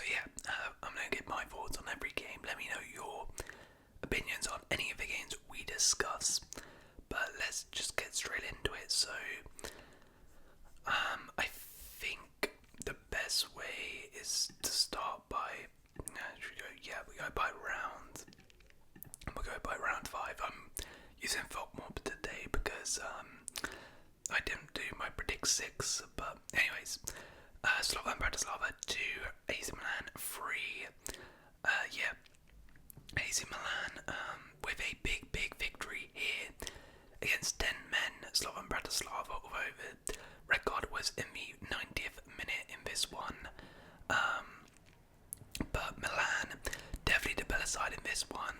I'm going to give my thoughts on every game. Let me know your opinions on any of the games we discuss. But let's just get straight into it. So, I think the best way is to start by, we go by round. We'll go by round 5. I'm using FLOPS today because I didn't do my predict 6. But anyways, Slovan Bratislava 2, AC Milan 3. AC Milan with a big victory here against 10 men. Slovan Bratislava, although the red card was in the 90th minute in this one. But Milan, definitely the better side in this one,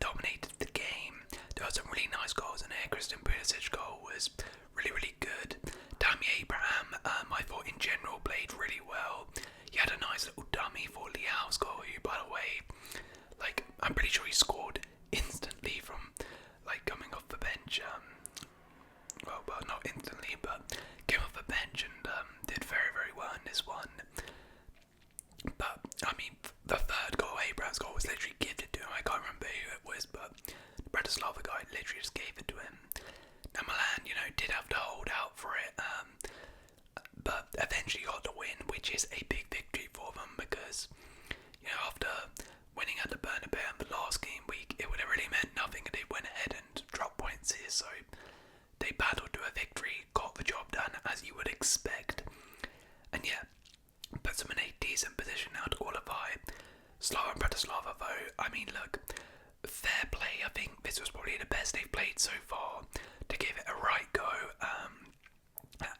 dominated the game. There were some really nice goals in there. Christian Pulisic's goal was really good. Tammy Abraham, I thought in general played really well. He had a nice little dummy for Leao's goal, who, by the way, I'm pretty sure he scored instantly from coming off the bench. Well, not instantly, but came off the bench and did very well in this one. But I mean, the third goal, Abraham's goal, was literally gifted to him. I can't remember who it was, but the Bratislava guy literally just gave it to him. Now Milan, did have to hold out for it, but eventually got the win, which is a big victory for them because, after winning at the Bernabeu in the last game week, it would have really meant nothing and they went ahead and dropped points here, so they battled to a victory, got the job done as you would expect, and puts them in a decent position now to qualify. Slovan Bratislava though, I mean look, fair play, I think this was probably the best they've played so far, to give it a right go.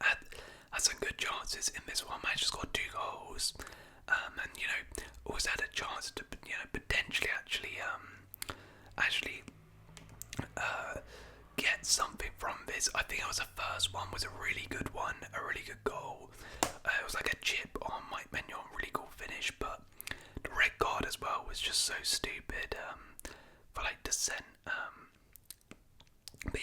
Had some good chances in this one, managed to score 2 goals, and always had a chance to potentially actually get something from this. I think it was the first one was a really good one, a really good goal. It was like a chip on Mike Maignan, really cool finish, but the red card as well was just so stupid for dissent. But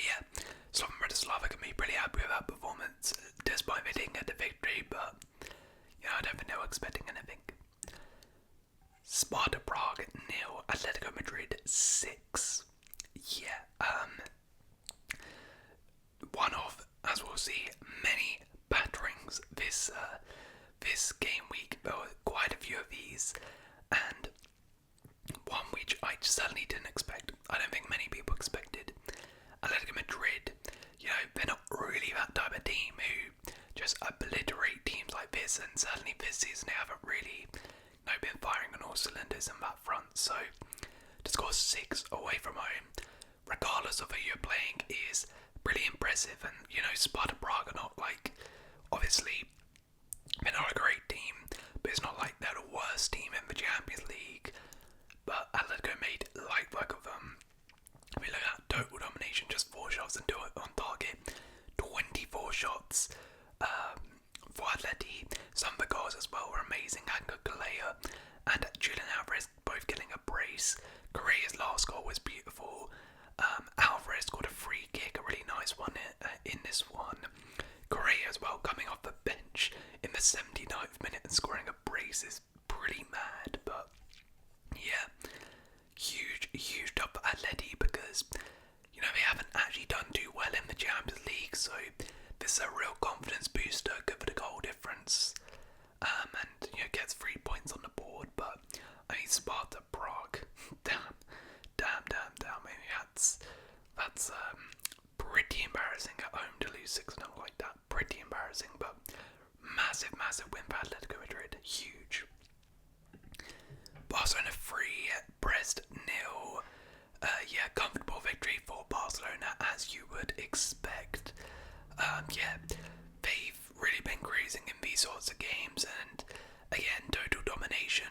Slovan Bratislava can be pretty happy with that performance, despite they didn't get the victory, but I don't think they were expecting anything. Sparta Prague 0, Atletico Madrid 6. One of, as we'll see, many batterings this game week. There were quite a few of these, and one which I certainly didn't expect. I don't think many people expected. Atletico Madrid, they're not really that type of team who just obliterate teams like this, and certainly this season they haven't really been firing on all cylinders in that front. So to score 6 away from home, regardless of who you're playing, is pretty impressive. And Sparta Prague are not obviously they're not a great team, but it's not like they're the worst team in the Champions League. But Atletico made light work of them. If we look at total domination, just 4 shots and 2 on target, 24 shots for Atleti. Some of the goals as well were amazing. Angel Galea and Julian Alvarez both getting a brace. Correa's last goal was beautiful. Alvarez scored a free kick, a really nice one in this one. Correa as well, coming off the bench in the 79th minute and scoring a brace is pretty mad. But huge job for Atleti because they haven't actually done too well in the Champions League, so this is a real confidence booster, good for the goal difference, and gets 3 points on the board. But I mean, Sparta Prague, damn. I mean, that's pretty embarrassing at home to lose 6-0 like that. Pretty embarrassing, but massive win for Atletico Madrid, huge. Barcelona 3, Brest 0. Comfortable victory for Barcelona, as you would expect. They've really been cruising in these sorts of games, and again, total domination.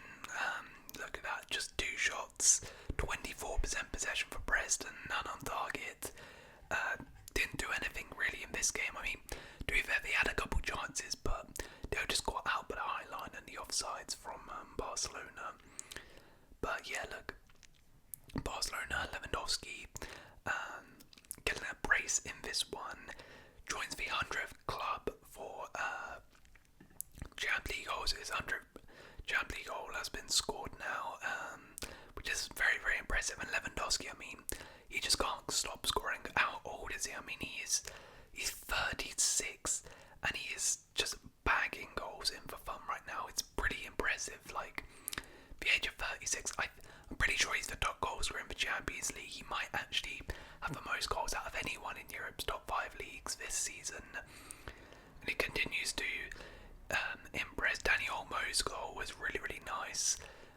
Look at that, just 2 shots, 24% possession for Brest, and none on target. Didn't do anything really in this game. I mean, to be fair, they had a couple chances, but they were just caught out by the high line and the offsides from Barcelona. But look, Barcelona, Lewandowski, getting a brace in this one, joins the 100th club for Champions League goals. His 100th Champions League impressive. And Lewandowski, I mean, he just can't stop scoring. How old is he? I mean, he's 36, and he is just bagging goals in for fun right now. It's pretty impressive. Like, the age of 36, I'm pretty sure he's the top goal scorer in the Champions League. He might actually have the most goals out of anyone in Europe's top 5 leagues this season. And he continues to impress. Dani Olmo's goal was really, really nice.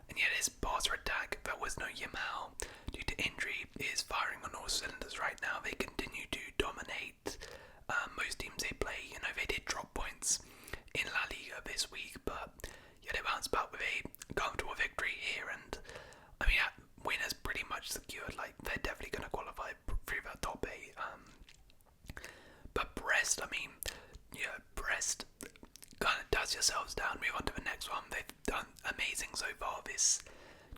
And yet his Barca attack, there was no Yamal due to injury, is firing on all cylinders right now. They continue to dominate most teams they play. You know, they did drop points in La Liga this week, but yeah, they bounced back with a comfortable victory here. And I mean, that win is pretty much secured. Like, they're definitely going to qualify through that top 8. But Brest, I mean, yeah, Brest kind of does yourselves down. Move on to the next one. They've done amazing so far this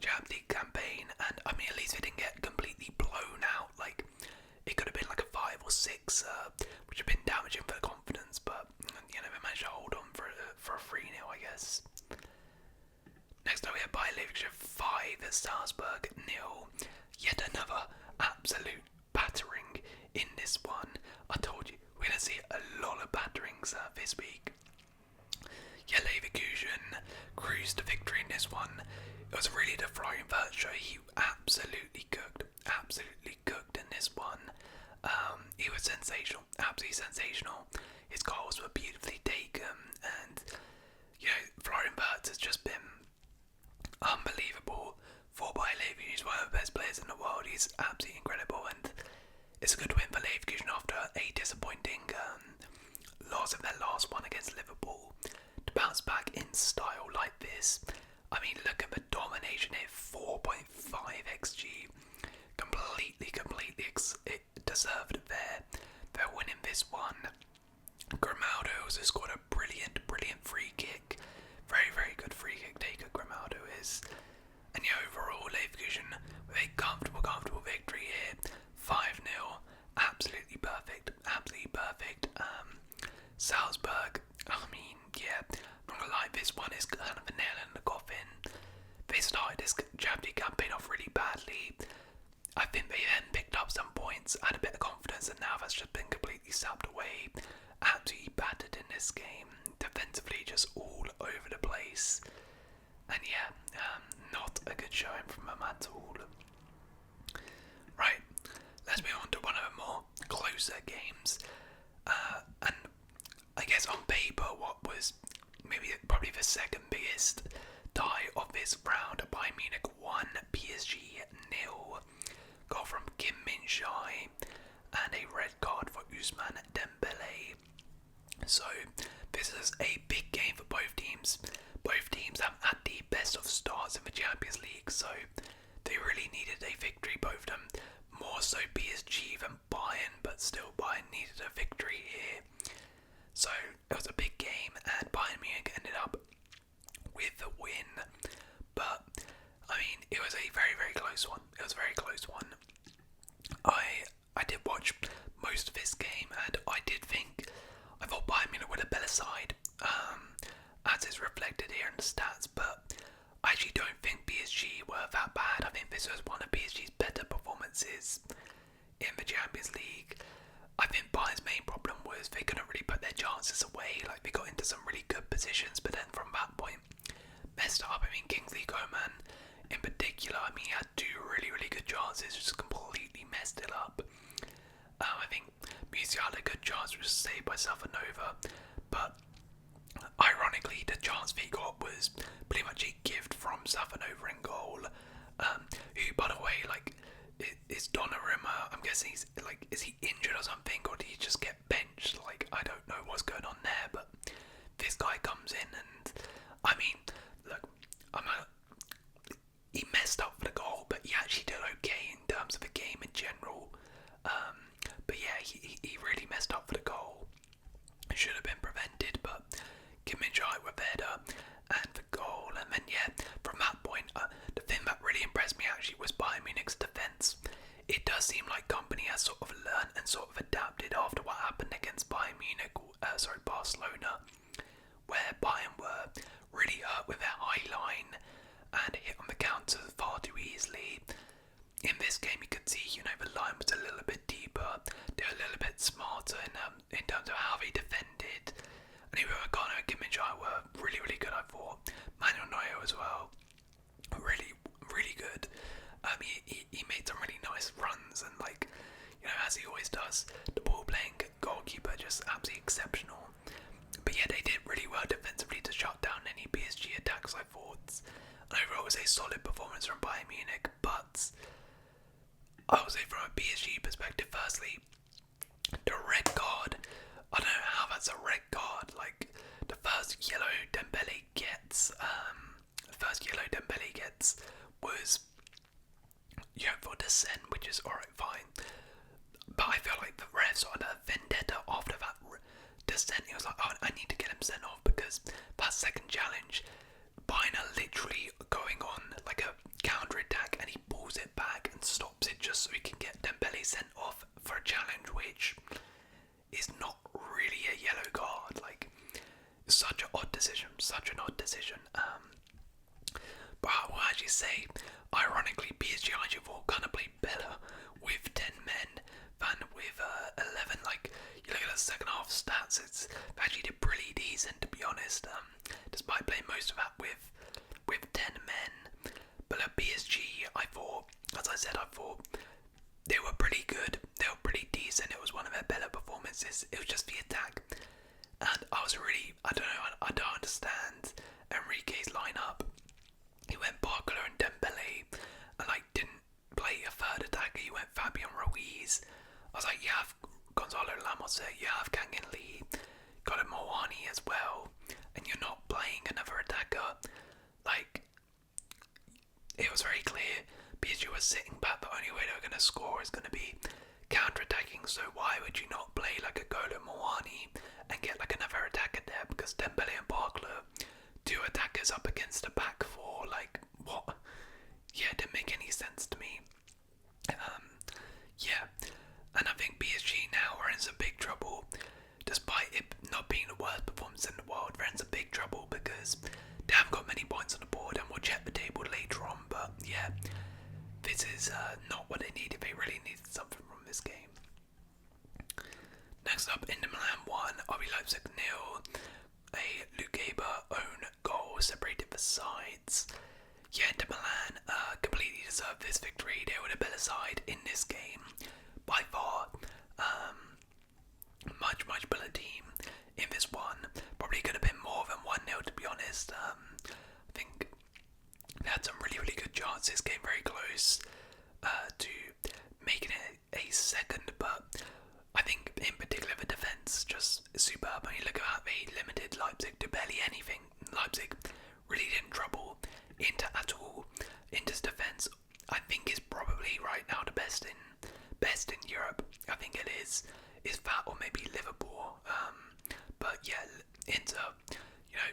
Champions League campaign, and I mean, at least they didn't get completely blown out. Like, it could have been like a 5 or 6, which would have been damaging for the confidence, but you know, they managed to hold on for a 3-0, I guess. Next up we have Bayern Munich 5 at Salzburg 0. Yet another absolute battering in this one. I told you, we're going to see a lot of batterings this week. Yeah, Leverkusen cruised to victory in this one. It was really the Florian Wirtz show. He absolutely cooked in this one. He was sensational, absolutely sensational. His goals were beautifully taken, and you know, Florian Wirtz has just been unbelievable for Bayer Leverkusen. He's one of the best players in the world. He's absolutely incredible, and it's a good win for Leverkusen after a disappointing loss of their last one against Liverpool. To bounce back in style like this, I mean, look at the domination here. 4.5 XG, completely deserved their winning this one. Grimaldo also scored a brilliant free kick. Very good free kick taker Grimaldo is. And yeah, overall Leverkusen with a comfortable victory here. 5-0. Absolutely perfect. Salzburg, I mean, yeah, I'm not gonna lie, this one is kind of a nail in the coffin. They started this Champions League campaign off really badly. I think they then picked up some points, had a bit of confidence, and now that's just been completely sapped away. Absolutely battered in this game. Defensively, just all over the place. And yeah, not a good showing from them at all. Right, let's move on to one of the more closer games. And I guess on paper, what was probably the second biggest tie of this round. Bayern Munich 1, PSG 0. Goal from Kim Min-jae and a red card for Ousmane Dembele. So this is a big game for both teams. Both teams have had the best of starts in the Champions League, so they really needed a victory, both of them. More so PSG than Bayern, but still Bayern needed a victory here. So it was a big game, and Bayern Munich ended up with the win. But I mean, it was a very close one. It was a very close one. I did watch most of this game, and I thought Bayern Munich were the better side, as is reflected here in the stats. But I actually don't think PSG were that bad. I think this was one of PSG's better performances in the Champions League. I think Bayern's main problem was they couldn't really put their chances away. Like, they got into some really good positions, but then from that point messed up. I mean, Kingsley Coman in particular, I mean, he had 2 really good chances, just completely messed it up. I think Musiala had a good chance, which was saved by Safanova, but ironically the chance he got was pretty much a gift from Safanova in goal, who, by the way, like, is Donnarumma, I'm guessing is he injured or something, or did he just get benched? Like, I don't know what's going on there, but this guy comes in and, I mean, look, he messed up for the goal, but he actually did okay in terms of the game in general. But yeah, he really messed up for the goal. It should have been prevented, but Kim Min-jae were better, and the goal. And then yeah, from that point, the thing that really impressed me actually was Bayern Munich's defence. It does seem like Company has sort of learned and sort of adapted after what happened against Barcelona, where Bayern were really hurt with their high line and hit on the counters far too easily. In Plus, the ball-playing goalkeeper just absolutely exceptional. But yeah, they did really well defensively to shut down any PSG attacks, I thought. And overall, it was a solid performance from Bayern Munich. But I would say from a PSG perspective, firstly, the red card. I don't know how that's a red card. Like, the first yellow Dembele gets, was, you know, for dissent, which is alright, fine. But I feel like the refs on a vendetta after that dissent. He was like, oh, I need to get him sent off because that second challenge, Bayern literally going on like a counter attack, and he pulls it back and stops it just so he can get Dembele sent off for a challenge, which is not really a yellow card. Like, such an odd decision. But I will actually say, ironically, PSG actually thought kind of played better with 10 men than with 11. Like, you look at the second half stats, it's actually did pretty decent, to be honest. Despite playing most of that with 10 men. But at PSG, I thought, as I said, they were pretty good. They were pretty decent. It was one of their better performances. It was just the attack. And I don't understand Enrique's lineup. He went Barcola and Dembele, and like didn't play a third attacker. He went Fabian Ruiz. I was like, you have Gonzalo Ramos there, you have Kangin Lee, got a Moani as well, and you're not playing another attacker. Like, it was very clear PSG was sitting back. The only way they were going to score is going to be counter-attacking. So why would you not play like a Golo Moani and get like another attacker there? Because Dembele and Barcola, two attackers up against a back four, like, what? Yeah, it didn't make any sense to me. Yeah, and I think PSG now are in some big trouble. Despite it not being the worst performance in the world, they're in some big trouble because they haven't got many points on the board, and we'll check the table later on. But yeah, this is not what they needed. They really needed something from this game. Next up, Inter Milan 1, RB Leipzig 0. A Lukeba own goal separated the sides. Yeah, Inter Milan completely deserved this victory. They were the better side in this game by far. Much better team in this one. Probably could have been more than 1-0, to be honest. I think they had some really good chances. Came very close to making it a second, but I think in particular the defence just superb. When you look at how they limited Leipzig to barely anything. Leipzig really didn't trouble Inter at all. Inter's defence, I think, is probably right now the best in Europe. I think it is that or maybe Liverpool. But yeah, Inter, you know,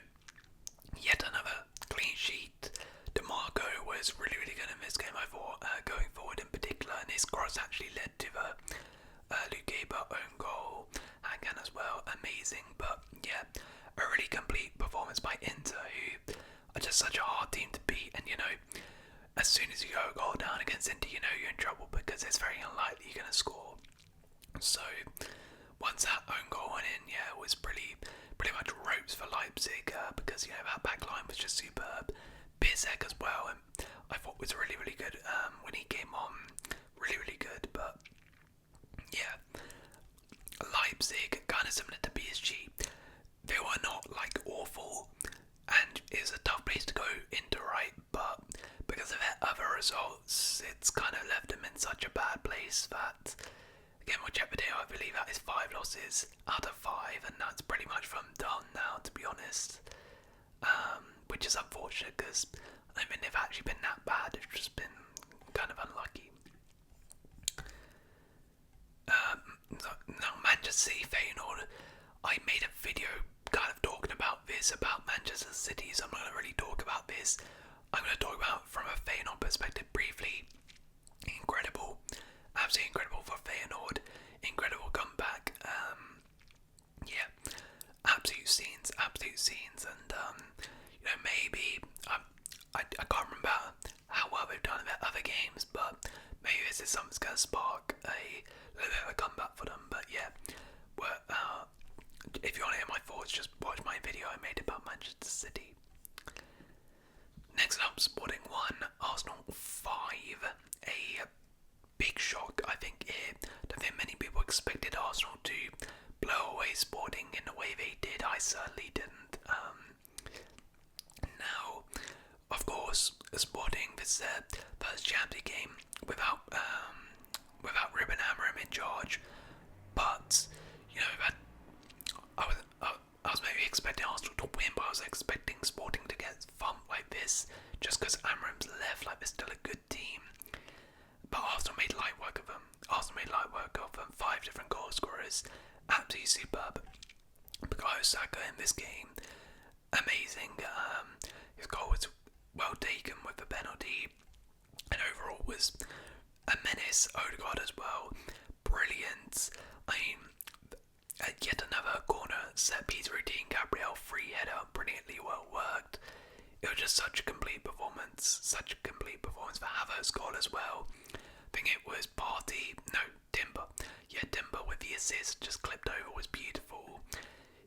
yet another clean sheet. DeMarco was really good in this game, I thought, going forward in particular, and his cross actually led to the Lukeba own goal. Hagan as well, amazing. But yeah, a really complete performance by Inter, who are just such a hard team to beat. And you know, as soon as you go a goal down against Inter, you know you're in trouble because it's very unlikely you're going to score. So once that own goal went in, yeah, it was pretty much ropes for Leipzig because, you know, that back line was just superb. Bisek as well, and I thought was really good when he came on. Really good. But yeah, Leipzig, kind of similar to PSG, they were not like awful, and it's a tough place to go into, right? But because of their other results, it's kind of left them in such a bad place that, again, we'll check the data. I believe that is 5 losses out of 5, and that's pretty much from done now, to be honest. Which is unfortunate because I don't think they've actually been that bad. It's just been kind of unlucky. Now, Manchester City, Feyenoord. I made a video kind of talking about this, about Manchester City, so I'm not going to really talk about this. I'm going to talk about from a Feyenoord perspective briefly. Incredible. Absolutely incredible for Feyenoord. Incredible comeback. Yeah, absolute scenes, and you know, maybe I can't remember how well they've done in their other games, but maybe this is something that's going to spark a little bit of a comeback for them. But yeah, if you want to hear my thoughts, just watch my video I made about Manchester City. Next up, Sporting 1, Arsenal 5. A big shock, I think. I don't think many people expected course, Sporting, this is their first Champions League game without Ruben Amorim in charge. But you know, I was maybe expecting Arsenal to win, but I was expecting Sporting to get thumped like this, just because Amorim's left. Like, they're still a good team, but Arsenal made light work of them. 5 different goal scorers, absolutely superb. Bukayo Saka in this game, amazing. His goal was well taken with the penalty, and overall was a menace. Odegaard as well, brilliant. I mean, yet another corner set piece routine. Gabriel free header, brilliantly well worked. It was just such a complete performance. For Havertz's goal as well. I think it was Timber. Yeah, Timber with the assist, just clipped over, was beautiful.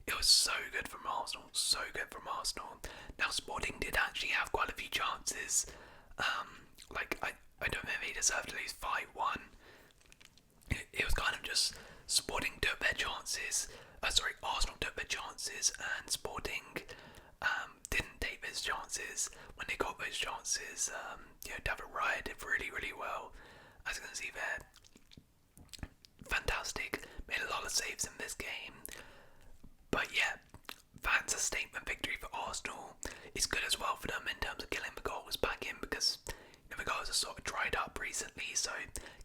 It was so good from Arsenal. Now Sporting did actually have quite a few chances. I don't think they deserved to lose 5-1. It was kind of just Sporting took their chances. Arsenal took their chances, and Sporting didn't take those chances. When they got those chances, David Raya did really, really well. As you can see there, fantastic. Made a lot of saves in this game. But yeah, that's a statement victory for Arsenal. It's good as well for them in terms of getting the goals back in, because the goals are sort of dried up recently, so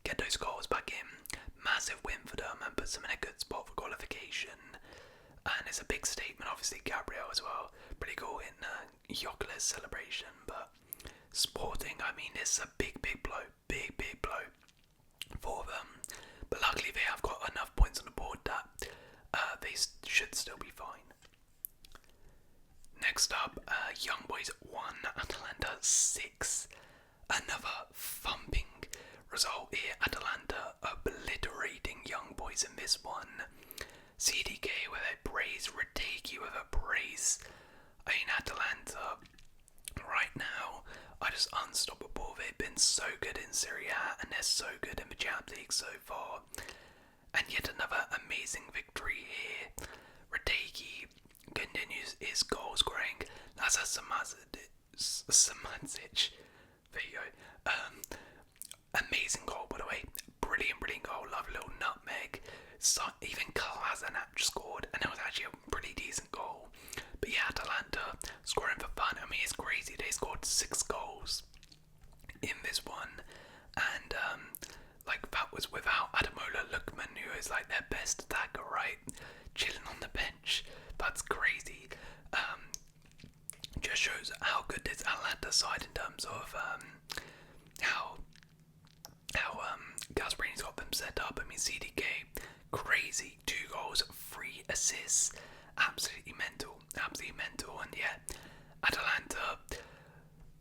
get those goals back in. Massive win for them and puts them in a good spot for qualification. And it's a big statement, obviously. Gabriel as well, pretty cool in Jokler's celebration. But Sporting, I mean, it's a big blow for them. But luckily they have got enough points on the board that they should still be fine. Next up, Young Boys 1, Atalanta 6. Another thumping result here. Atalanta obliterating Young Boys in this one. CDK with a brace, Radecki with a brace. I mean, Atalanta right now are just unstoppable. They've been so good in Serie A, and they're so good in the Champions League so far. And yet another amazing victory here. Radecki continues his goal scoring. That's a Samanzic. There you go. Amazing goal, by the way. Brilliant goal. Lovely little nutmeg. So even Kolasinac scored, and it was actually a pretty decent goal. But yeah, Atalanta scoring for fun. I mean, it's crazy. They scored 6 goals in this one, and that was without Ademola Lookman, who is like their best attacker, right? Chilling on the bench. That's crazy. Just shows how good this Atalanta side in terms of how Gasperini's got them set up. I mean, CDK, crazy, 2 goals, 3 assists, absolutely mental, and yeah, Atalanta,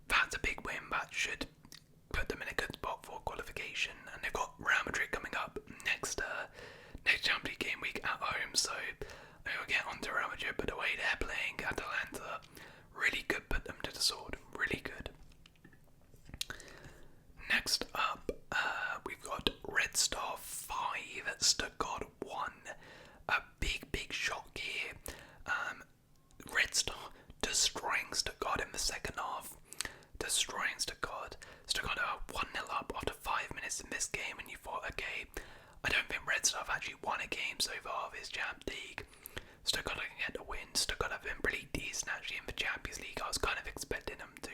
that's a big win. That should put them in a good spot for qualification, and they've got Real Madrid coming up next Champions League game week at home, so we'll get on to Real Madrid, but the way they're playing, Atalanta really could put them to the sword, really good. Next up, we've got Red Star 5, Stuttgart 1. A big shock here. Red Star destroying Stuttgart in the second half. Stuttgart are 1-0 up after 5 minutes in this game, and you thought, okay, I don't think Red Star have actually won a game so far this Champions League. Stuttgart can get the win. Stuttgart have been pretty decent actually in the Champions League. I was kind of expecting them to.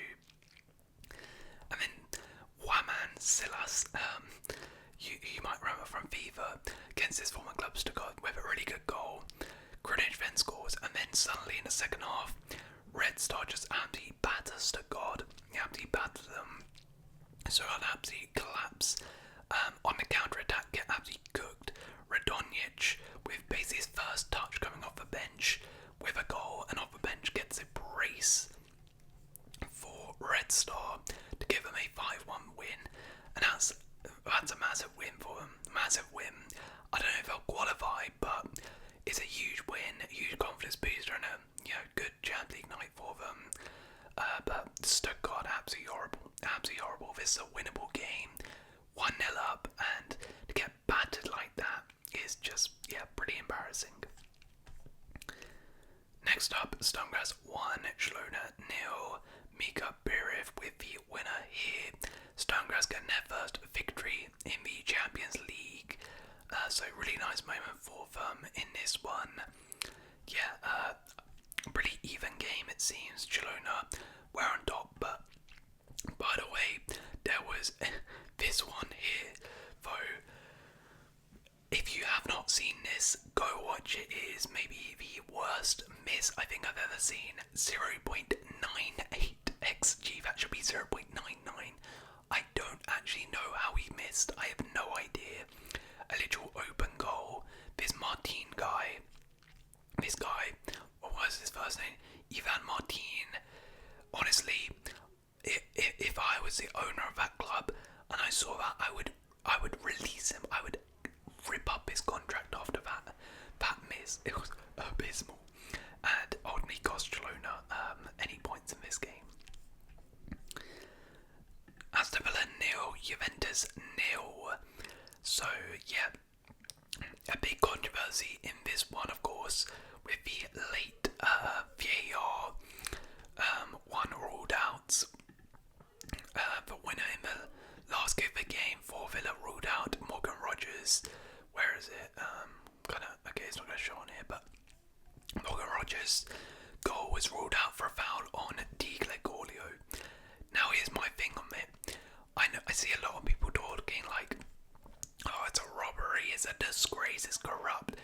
And then Waman Silas, you might remember from FIFA, against his former club Stuttgart with a really good goal. Greenwich then scores, and then suddenly in the second half, Red Star just absolutely batters Stuttgart. He absolutely batters them. Stuttgart absolutely collapse. On the counter-attack, get absolutely cooked. Radonjic, with basically his first touch coming off the bench with a goal, and off the bench gets a brace for Red Star to give them a 5-1 win. And that's a massive win for them. Massive win. I don't know if they'll qualify, but it's a huge win, a huge confidence booster, and a good Champions League night for them. But Stuttgart, absolutely horrible. This is a winnable game. 1-0 up, and to get battered like that is just, pretty embarrassing. Next up, Stamgras 1, Barcelona 0. Mika Beriv with the winner here. Stamgras getting their first victory in the Champions League. So really nice moment for them in this one. Yeah, pretty even game it seems. Barcelona were on top, but by the way, there was this one here, though. If you have not seen this, go watch it. It is maybe the worst miss I think I've ever seen. 0.98 XG, that should be 0.99. I don't actually know how he missed, I have no idea. A literal open goal. This Martin guy, what was his first name? Ivan Martin. Honestly, if I was the owner of that club and I saw that, I would release him. I would rip up his contract after that miss. It was abysmal, and ultimately cost Barcelona any points in this game. Aston Villa 0, Juventus 0. So yeah, a big controversy in this one, of course, with the late VAR one ruled out. The winner in the last game of the game for Villa ruled out Morgan Rogers. Where is it? Okay, it's not going to show on here, but Morgan Rogers' goal was ruled out for a foul on Di Gregorio. Now here's my thing on it. I see a lot of people talking like, oh, it's a robbery, it's a disgrace, it's corrupt.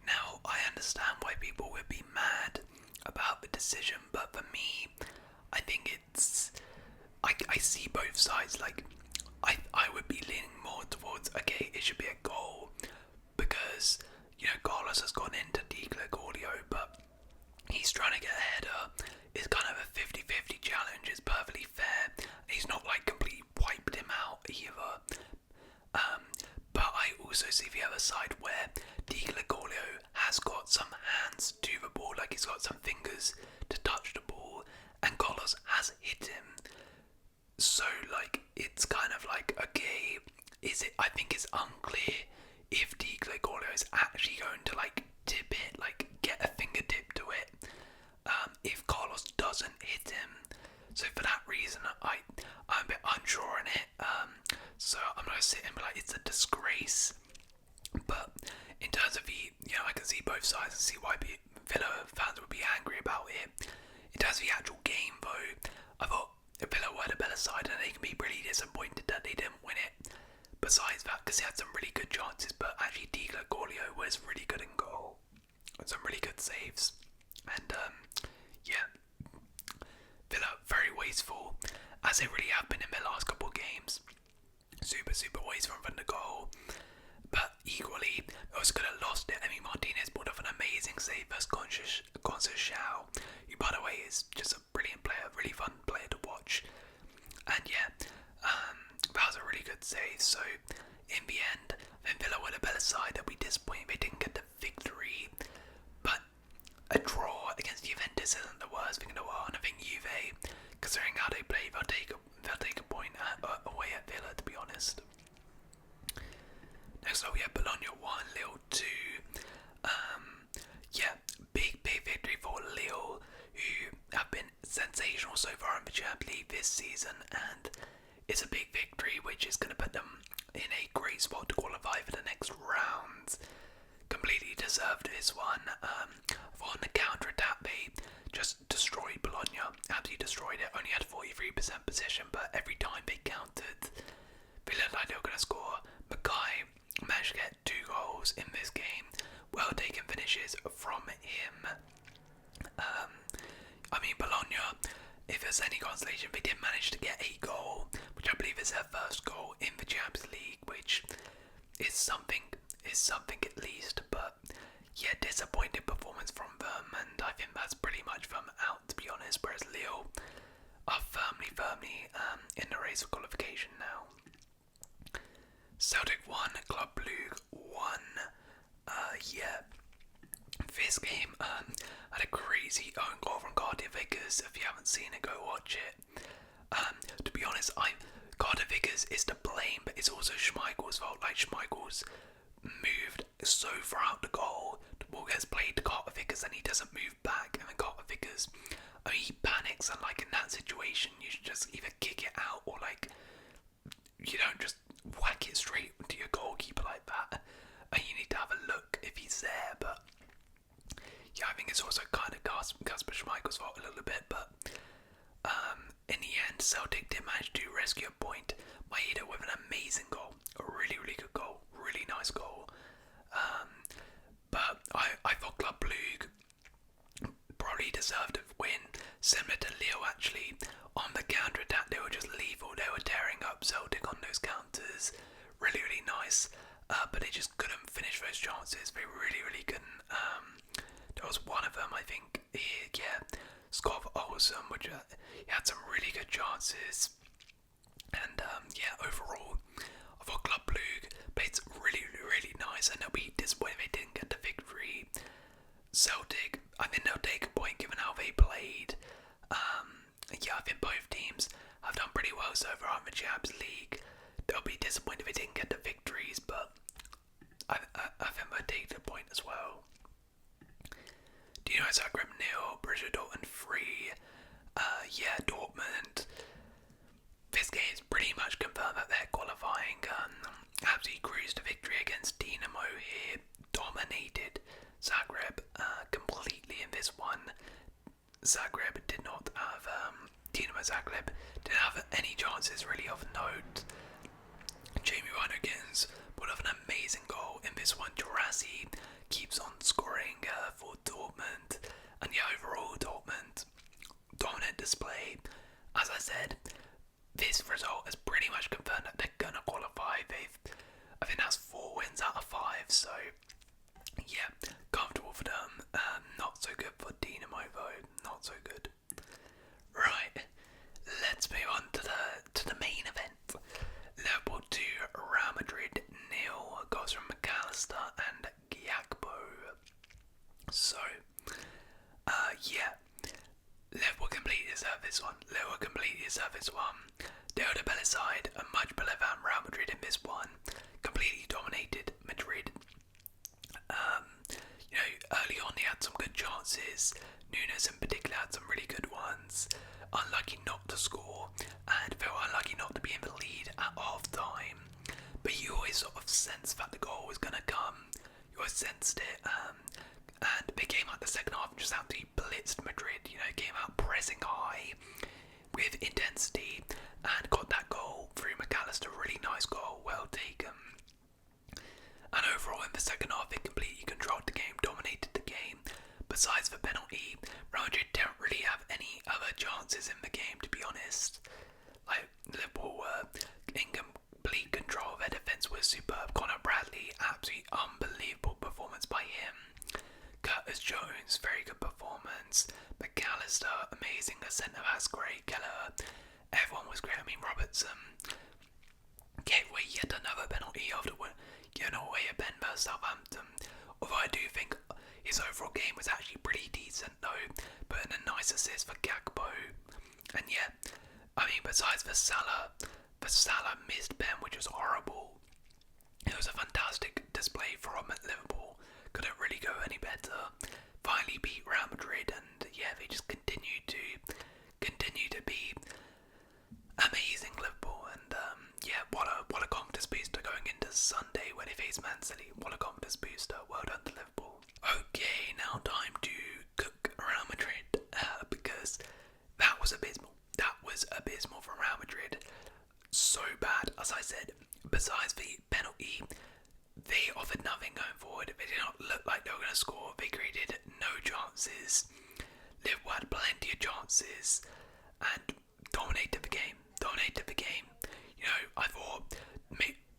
Now I understand why people would be mad about the decision, but for me, I think it's, I see both sides. Like, I would be leaning more towards, okay, it should be a goal, because, you know, Carlos has gone into Di Gregorio, but he's trying to get a header. It's kind of a 50-50 challenge, it's perfectly fair. He's not like completely wiped him out either. But I also see the other side where Di Gregorio has got some hands to the ball, like he's got some fingers to touch the ball, and Carlos has hit him. So like, it's kind of like, okay, is it? I think it's unclear if Di Gregorio is actually going to like tip it, like get a fingertip to it, if Carlos doesn't hit him. So for that reason, I'm a bit unsure on it. So I'm gonna sit and be like, it's a disgrace. But in terms of the, you know, I can see both sides and see why Villa fans would be angry about it. In terms of the actual game, though, I thought Villa were the better side, and they can be really disappointed that they didn't win it. Besides that, because he had some really good chances, but actually Di Gregorio was really good in goal, with some really good saves, and yeah, Villa very wasteful, as they really have been in their last couple of games. Super wasteful from the goal, but equally, they also could have lost it. I mean, Martinez pulled off an amazing save versus Conceição, who, by the way, is just a brilliant player, really fun player to watch. And yeah, that was a really good save. So in the end, then Villa were the better side. That we disappointed they didn't get the victory, but a draw against Juventus isn't the worst thing in the world. And I think Juve, considering how they play, they'll take a point away at Villa, to be honest. Next up we have Bologna 1, Lille 2. Yeah, big victory for Lille, who have been sensational so far in the Champions League this season, and it's a big victory which is going to put them in a great spot to qualify for the next round. Completely deserved this one. On the counter-attack, they just destroyed Bologna, absolutely destroyed it. Only had 43% possession, but every time they countered, they looked like they were going to score. Mackay managed to get 2 goals in this game. Well taken finishes from him. I mean, Bologna, if there's any consolation, they did manage to get a goal, which I believe is their first goal in the Champions League, which is something at least. But yeah, disappointing performance from them, and I think that's pretty much them out, to be honest. Whereas Lille are firmly in the race for qualification now. Celtic 1, Club Brugge 1. Yeah, this game had a crazy own goal from Cardiff Vickers. If you haven't seen it, go watch it. To be honest, Cardiff Vickers is to blame, but it's also Schmeichel's fault. Like, Schmeichel's moved so far out the goal ball gets played to Carter Vickers and he doesn't move back, and then Carter Vickers, I mean, he panics, and like in that situation, you should just either kick it out or like you don't just whack it straight into your goalkeeper like that. And you need to have a look if he's there. But yeah, I think it's also kind of Kasper Schmeichel's fault a little bit. But in the end, Celtic did manage to rescue a point. Maeda with an amazing goal, a really, really good goal, really nice goal. But I thought Club Brugge probably deserved a win, similar to Lille actually. On the counter attack, they were just lethal. They were tearing up Celtic on those counters, really, really nice. But they just couldn't finish those chances. They really, really couldn't. There was one of them, I think, Scott Olsen, which he had some really good chances. And overall, I thought Club Brugge played really, really nice, and they'll be disappointed they didn't get the victory. Celtic, I think they'll take a point given how they played. I think both teams have done pretty well so far in the Champions League. They'll be disappointed if they didn't get the victories, but I think they'll take the point as well. Dinamo Zagreb 0, Borussia Dortmund 3. Dortmund. This game is pretty much confirmed that they're qualifying. Absolutely cruised to victory against Dinamo here. Dominated Zagreb completely in this one. Zagreb did not have, Dinamo Zagreb didn't have any chances really of note. Jamie Reinekens put off an amazing goal in this one. Jurassi keeps on scoring for Dortmund. And overall Dortmund, dominant display. As I said, this result has pretty much confirmed that they're going to qualify. I think that's 4 wins out of 5, so yeah, comfortable for them. Not so good for Dinamo though, not so good. Right, let's move on to the main event. Liverpool 2, Real Madrid 0, goals from McAllister and Gakpo. So, Liverpool completely deserve this one. They were the better side, a much better than Real Madrid in this one. Completely dominated Madrid. Early on they had some good chances. Nunes in particular had some really good ones. Unlucky not to score, and they were unlucky not to be in the lead at half time. But you always sort of sensed that the goal was going to come. You always sensed it. And they came out the second half and just absolutely blitzed Madrid. Came out pressing high with intensity and got that goal through McAllister. Really nice goal, well taken. And overall in the second half they completely controlled the game, dominated the game. Besides the penalty, Real Madrid didn't really have any other chances in the game, to be honest. Like, Liverpool were in complete control. Their defence was superb. Conor Bradley, absolutely unbelievable performance by him. Curtis Jones, very good performance. McAllister, amazing. The centre-back's great. Keller, everyone was great. I mean, Robertson gave away yet another penalty after giving away a pen versus Southampton. Although I do think his overall game was actually pretty decent though, but a nice assist for Gakpo. And besides the Salah missed pen, which was horrible. It was a fantastic display from Liverpool. Couldn't really go any better. Finally beat Real Madrid, and they just continue to be amazing, Liverpool. And what a confidence booster going into Sunday when they face Man City. What a confidence booster. Well done to Liverpool. Okay, now time to cook Real Madrid, because that was abysmal. That was abysmal from Real Madrid. So bad, as I said. Besides the penalty, they offered nothing going forward. They did not look like they were going to score. They created no chances. Liverpool had plenty of chances and dominated the game. I thought,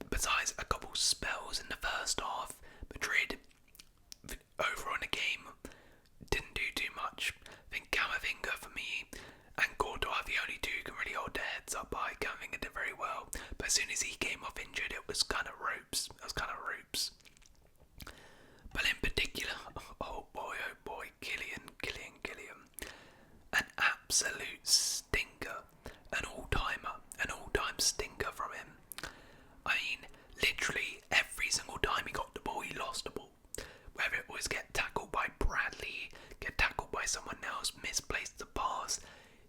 besides a couple spells in the first half, Madrid overall in the game didn't do too much. I think Camavinga for me and Courtois are the only two who can really hold their heads up high. Camavinga did very well, but as soon as he came off injured, it was kind of ropes. But in particular, oh boy, Kylian. An absolute stinker. An all-time stinker from him. I mean, literally every single time he got the ball, he lost the ball. Whether it was get tackled almost misplaced the pass.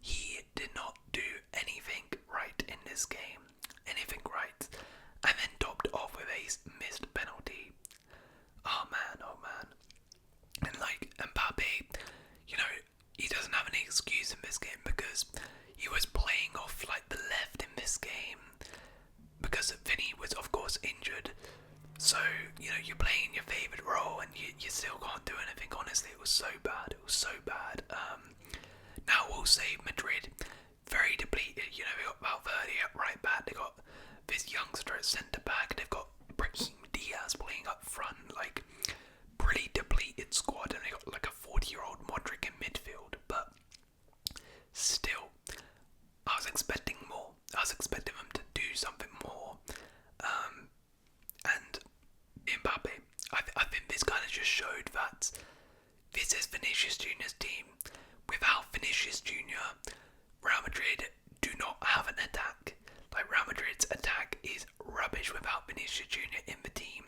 He did not do anything right in this game. Anything right. And then topped off with a missed penalty. Oh man, oh man. And like Mbappe, you know, he doesn't have any excuse in this game because he was playing off like the left in this game because Vinny was of course injured. So, you know, you're playing your favourite role and you still can't do anything. Honestly, it was so bad. It was so bad. Now we'll say Madrid, very depleted. You know, they got Valverde at right back. They got this youngster at centre back. They've got Brahim Diaz playing up front. Like, pretty depleted squad. And they got like a 40-year-old Modric in midfield. But still, I was expecting more. I was expecting them to do something more. And Mbappe, I think this kind of just showed that this is Vinicius Jr.'s team. Without Vinicius Jr., Real Madrid do not have an attack. Like, Real Madrid's attack is rubbish without Vinicius Jr. in the team.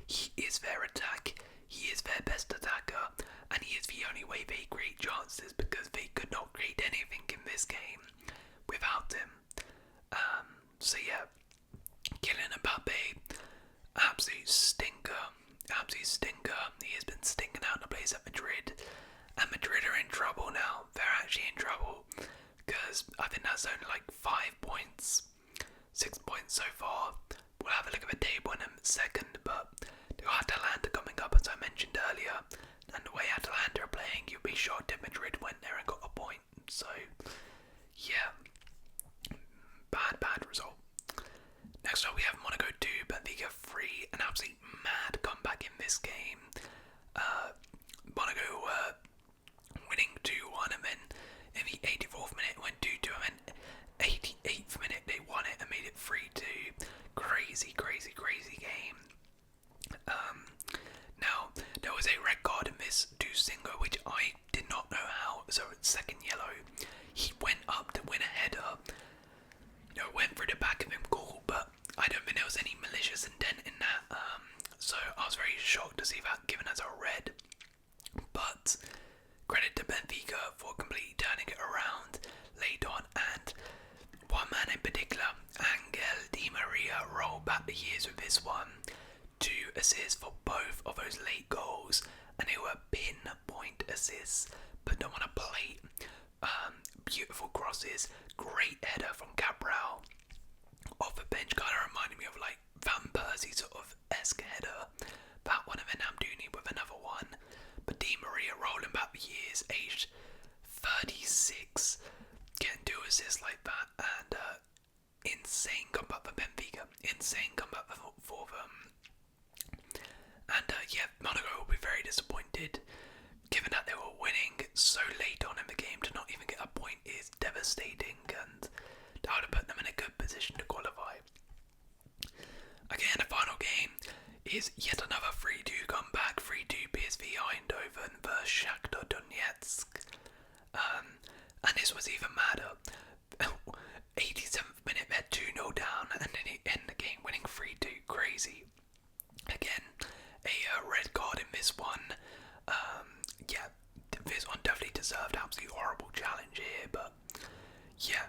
He is their attack. He is their best attacker. And he is the only way they create chances because they could not create anything in this game without him. So yeah, Kylian Mbappe, absolute stinker. Absolute stinker. He has been stinking out the place at Madrid. And Madrid are in trouble now. They're actually in trouble. Because I think that's only like 5 points. 6 points so far. We'll have a look at the table in a second. But they've got Atalanta coming up, as I mentioned earlier. And the way Atalanta are playing, you'd be shocked if Madrid went there and got a point. So, yeah. Bad result. Next up we have Monaco 2, Benfica 3, an absolute mad comeback in this game. Monaco winning 2-1 and then in the 84th minute went 2-2 and then 88th minute they won it and made it 3-2. Crazy game. Now, there was a red card in this to Singo, which I did not know how, so it's second yellow. He went up to win a header. You know, went through the back of him, cool, but I don't think there was any malicious intent in that. So I was very shocked to see that given as a red. But credit to Benfica for completely turning it around late on, and one man in particular, Angel Di Maria, rolled back the years with this one. 2 assists for both of those late goals, and they were pinpoint assists, put them on a plate. Beautiful crosses, great header from Cabral off the bench, kind of reminded me of like Van Persie sort of esque header. That one, and then Amdouni with another one. But Di Maria rolling back the years, aged 36, getting 2 assists like that, and insane comeback for Benfica, insane comeback for them. And yeah, Monaco will be very disappointed, given that they were winning so late on in the game. To not even get a point is devastating, and that would have put them in a good position to qualify. Again, the final game is yet another 3-2 comeback. 3-2 PSV Eindhoven versus Shakhtar Donetsk. And this was even madder. 87th minute, they're 2-0 down, and then they end the game winning 3-2. Crazy. Again, a red card in this one. Yeah, this one definitely deserved absolutely horrible challenge here, but yeah,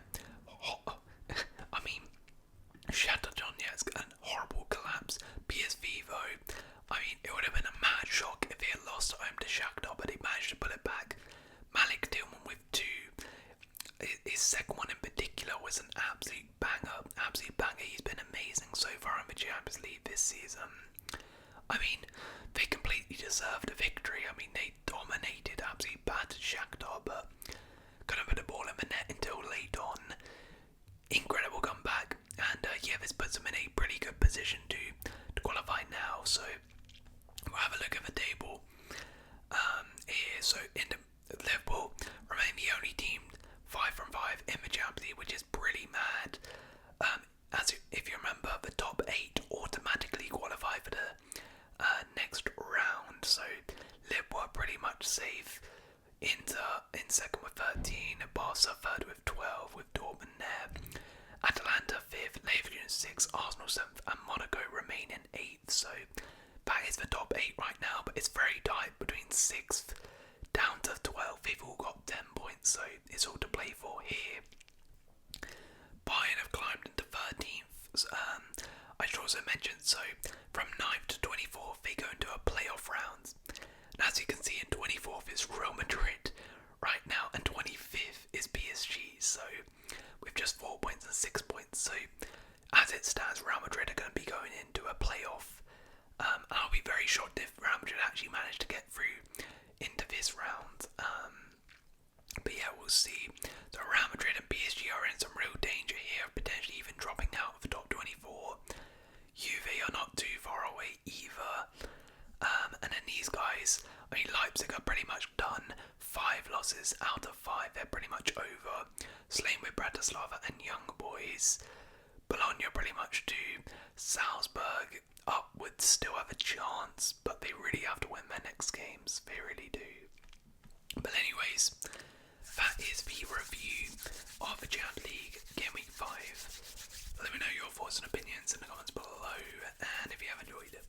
I mean, Shakhtar Donetsk, an horrible collapse. PSV though, I mean, it would have been a mad shock if they had lost at home to Shakhtar, but they managed to pull it back. Malik Tillman with 2. His second one in particular was an absolute banger. He's been amazing so far in the Champions League this season. I mean, they completely deserved a victory. I mean, they dominated, absolutely battered Shakhtar, but couldn't put the ball in the net until late on. Incredible comeback, and yeah, this puts them in a pretty good position to qualify now. So we'll have a look at the table here. So Liverpool remain the only team 5 from 5 in the Champions League, which is pretty mad. If you remember, the top 8 automatically qualify for the next round, so Liverpool are pretty much safe. Inter in second with 13, Barca third with 12, with Dortmund there. Atalanta 5th, Leverkusen 6th, Arsenal 7th, and Monaco remain in 8th. So that is the top 8 right now, but it's very tight between 6th down to 12. They've all got 10 points, so it's all to play for here. Bayern have climbed into 13th. I should also mention, so from 9th to 24th, they go into a playoff round. And as you can see, in 24th is Real Madrid right now, and 25th is PSG. So with just 4 points and 6 points, so as it stands, Real Madrid are going to be going into a playoff. I'll be very shocked if Real Madrid actually manage to get through into this round. But yeah, we'll see. So Real Madrid and PSG are in some real danger here, potentially even dropping out of the top 24. Juve are not too far away either. And then these guys, I mean, Leipzig are pretty much done. 5 losses out of 5, they're pretty much over. Slain with Bratislava and Young Boys. Bologna pretty much do. Salzburg upwards still have a chance, but they really have to win their next games. They really do. But anyways, that is the review of the Champions League Game Week 5. Let me know your thoughts and opinions in the comments below, and if you have enjoyed it,